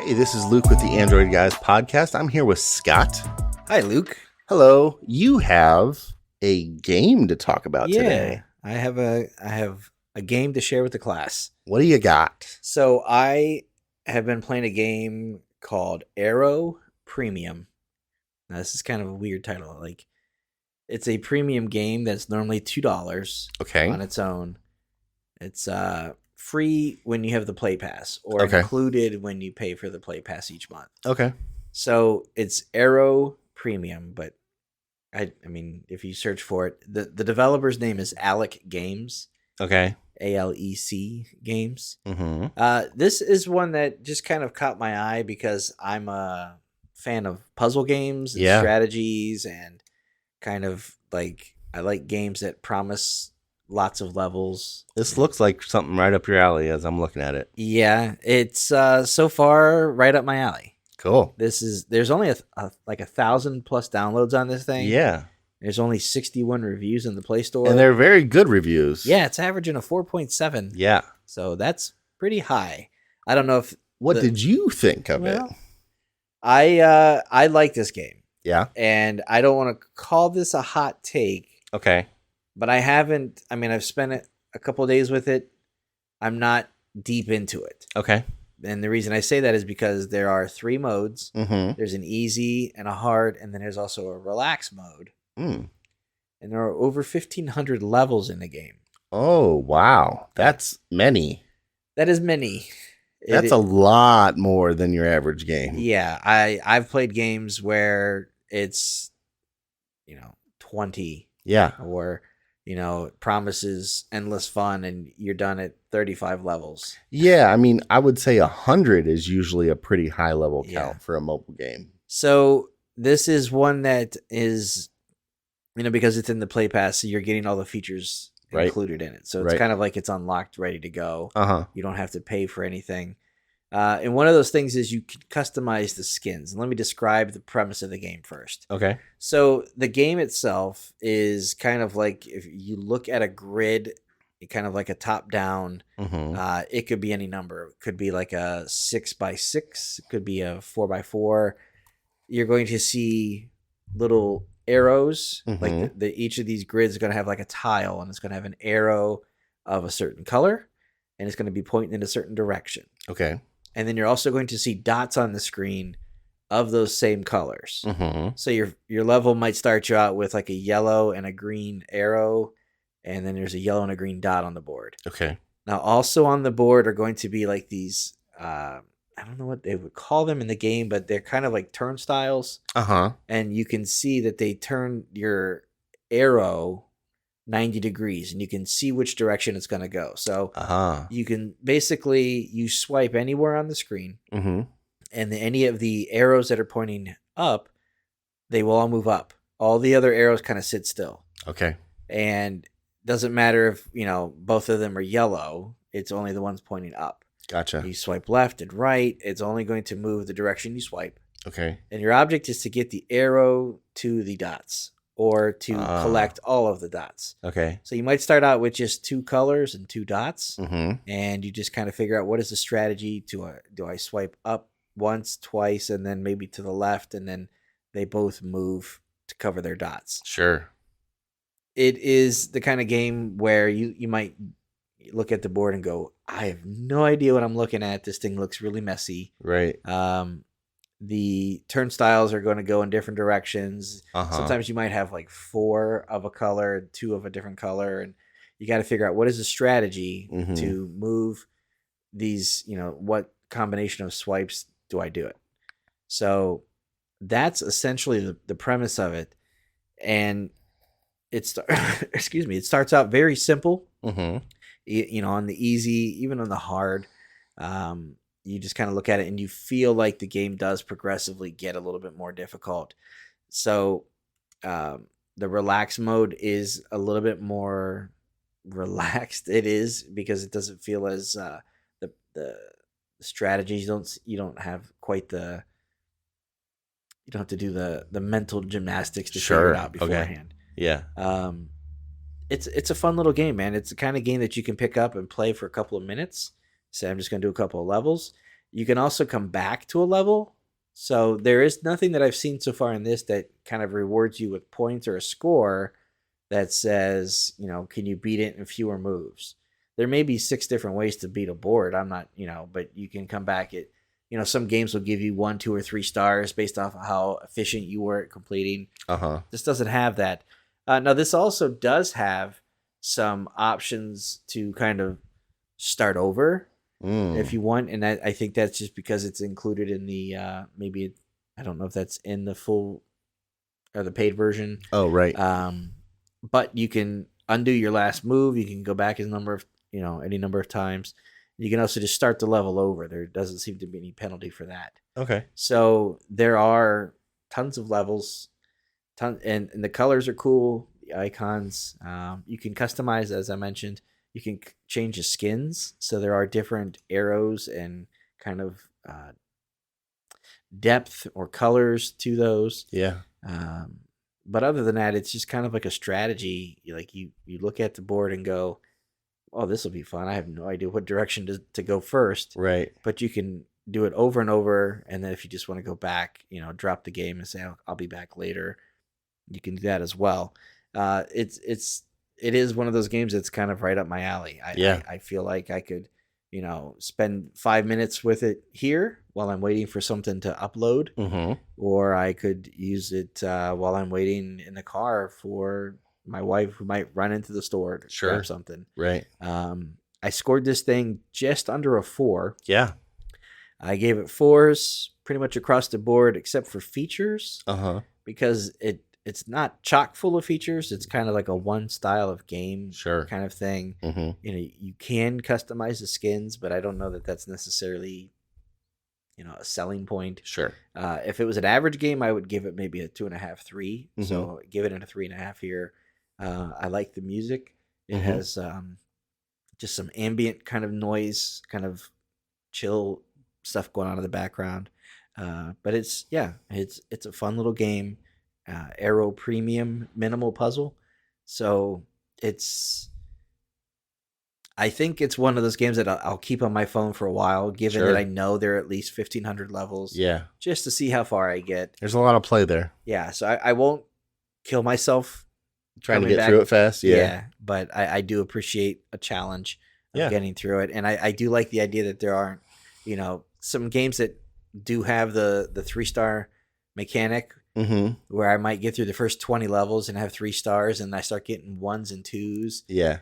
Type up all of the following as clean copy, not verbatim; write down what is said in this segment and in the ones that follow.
Hey, this is Luke with the Android Guys podcast. I'm here with Scott. Hi, Luke. Hello. You have a game to talk about today. I have a game to share with the class. What do you got? So I have been playing a game called Arrow Premium. Now this is kind of a weird title. Like, it's a premium game that's normally $2 Okay. on its own. It's free when you have the Play Pass, or Okay. included when you pay for the Play Pass each month. Okay. So it's Arrow Premium, but I mean, if you search for it, the developer's name is Alec Games. Okay. ALEC Games. Mm-hmm. This is one that just kind of caught my eye because I'm a fan of puzzle games and strategies, and kind of like I like games that promise lots of levels. This looks like something right up your alley as I'm looking at it. Yeah, it's so far right up my alley. Cool. There's only like 1,000+ downloads on this thing. Yeah. There's only 61 reviews in the Play Store. And they're very good reviews. Yeah, it's averaging a 4.7. Yeah. So that's pretty high. I don't know if... What did you think of it? I like this game. Yeah. And I don't want to call this a hot take. Okay. But I've spent a couple of days with it. I'm not deep into it. Okay. And the reason I say that is because there are 3 modes. Mm-hmm. There's an easy and a hard, and then there's also a relax mode. Mm. And there are over 1,500 levels in the game. Oh, wow. That's many. That is many. That's a lot more than your average game. Yeah. I've played games where it's, 20. Yeah. Or, promises endless fun and you're done at 35 levels. Yeah, I mean, I would say 100 is usually a pretty high level count for a mobile game. So this is one that is, because it's in the Play Pass, so you're getting all the features included in it. So it's kind of like it's unlocked, ready to go. Uh-huh. You don't have to pay for anything. And one of those things is you can customize the skins. And let me describe the premise of the game first. Okay. So the game itself is kind of like, if you look at a grid, kind of like a top down, Mm-hmm. it could be any number. It could be like a 6x6. It could be a 4x4. You're going to see little arrows. Mm-hmm. Like each of these grids is going to have like a tile, and it's going to have an arrow of a certain color, and it's going to be pointing in a certain direction. Okay. And then you're also going to see dots on the screen of those same colors. Mm-hmm. So your level might start you out with like a yellow and a green arrow, and then there's a yellow and a green dot on the board. Okay. Now, also on the board are going to be like these, I don't know what they would call them in the game, but they're kind of like turnstiles. Uh-huh. And you can see that they turn your arrow 90 degrees, and you can see which direction it's going to go. So you can basically, you swipe anywhere on the screen, Mm-hmm. and any of the arrows that are pointing up, they will all move up. All the other arrows kind of sit still. Okay. And doesn't matter if, both of them are yellow. It's only the ones pointing up. Gotcha. You swipe left and right. It's only going to move the direction you swipe. Okay. And your object is to get the arrow to the dots, or to collect all of the dots. Okay. So you might start out with just 2 colors and 2 dots. Mm-hmm. And you just kind of figure out, what is the strategy? Do I swipe up once, twice, and then maybe to the left, and then they both move to cover their dots? Sure. It is the kind of game where you might look at the board and go, I have no idea what I'm looking at. This thing looks really messy. Right. The turnstiles are going to go in different directions. Uh-huh. Sometimes you might have like 4 of a color, 2 of a different color, and you got to figure out, what is the strategy to move these, what combination of swipes do I do it? So that's essentially the premise of it. And it starts out very simple. Mm-hmm. On the easy, even on the hard. You just kind of look at it and you feel like the game does progressively get a little bit more difficult. So the relax mode is a little bit more relaxed. It is, because it doesn't feel as the strategies. You don't have quite the, you don't have to do the mental gymnastics to figure it out beforehand. Okay. Yeah. It's a fun little game, man. It's the kind of game that you can pick up and play for a couple of minutes. Say, I'm just going to do a couple of levels. You can also come back to a level. So there is nothing that I've seen so far in this that kind of rewards you with points or a score that says, can you beat it in fewer moves? There may be 6 different ways to beat a board. I'm not, but you can come back at, some games will give you 1, 2, or 3 stars based off of how efficient you were at completing. This doesn't have that. Now, this also does have some options to kind of start over if you want. And I think that's just because it's included in the, maybe, I don't know if that's in the full or the paid version. Oh, right. But you can undo your last move. You can go back any number of times. You can also just start the level over. There doesn't seem to be any penalty for that. Okay. So there are tons of levels, and the colors are cool. The icons, you can customize, as I mentioned. You can change the skins, so there are different arrows and kind of depth or colors to those. Yeah. But other than that, it's just kind of like a strategy. Like you look at the board and go, "Oh, this will be fun." I have no idea what direction to go first. Right. But you can do it over and over, and then if you just want to go back, drop the game and say, "I'll be back later," you can do that as well. It is one of those games that's kind of right up my alley. I feel like I could, spend 5 minutes with it here while I'm waiting for something to upload, or I could use it while I'm waiting in the car for my wife who might run into the store to grab something. Right. I scored this thing just under a 4. Yeah. I gave it 4s pretty much across the board except for features. Because it's not chock full of features. It's kind of like a one style of game kind of thing. You can customize the skins, but I don't know that that's necessarily, a selling point. Sure. If it was an average game, I would give it maybe a 2.5, 3. So give it a 3.5 here. I like the music. It has just some ambient kind of noise, kind of chill stuff going on in the background. But it's a fun little game. Aero Premium minimal puzzle. So I think it's one of those games that I'll keep on my phone for a while, given that I know there are at least 1,500 levels. Yeah. Just to see how far I get. There's a lot of play there. Yeah. So I won't kill myself trying to get through it fast. Yeah. But I do appreciate a challenge of getting through it. And I do like the idea that there aren't, some games that do have the 3-star mechanic, where I might get through the first 20 levels and have 3 stars, and I start getting 1s and 2s. Yeah.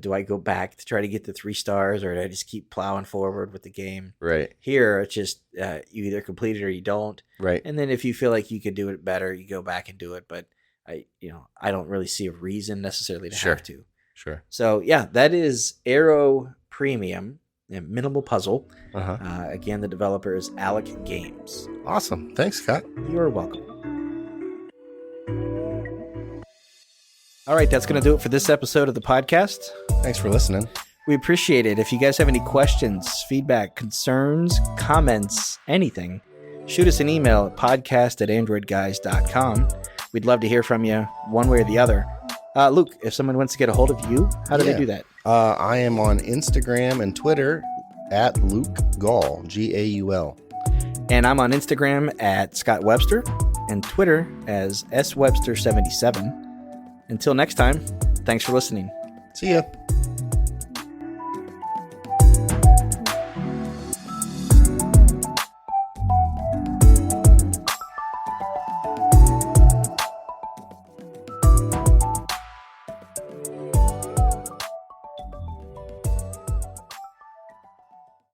Do I go back to try to get the 3 stars, or do I just keep plowing forward with the game? Right. Here, it's just you either complete it or you don't. Right. And then if you feel like you could do it better, you go back and do it. But I don't really see a reason necessarily to have to. Sure. So yeah, that is Aero Premium. Minimal puzzle. Again, the developer is Alec Games. Awesome. Thanks, Scott. You're welcome. All right, that's going to do it for this episode of the podcast. Thanks for listening. We appreciate it. If you guys have any questions, feedback, concerns, comments, anything, shoot us an email at podcast@AndroidGuys.com. We'd love to hear from you one way or the other. Luke, if someone wants to get a hold of you, how do they do that? I am on Instagram and Twitter at Luke Gaul, Gaul. And I'm on Instagram at Scott Webster and Twitter as SWebster77. Until next time, thanks for listening. See ya.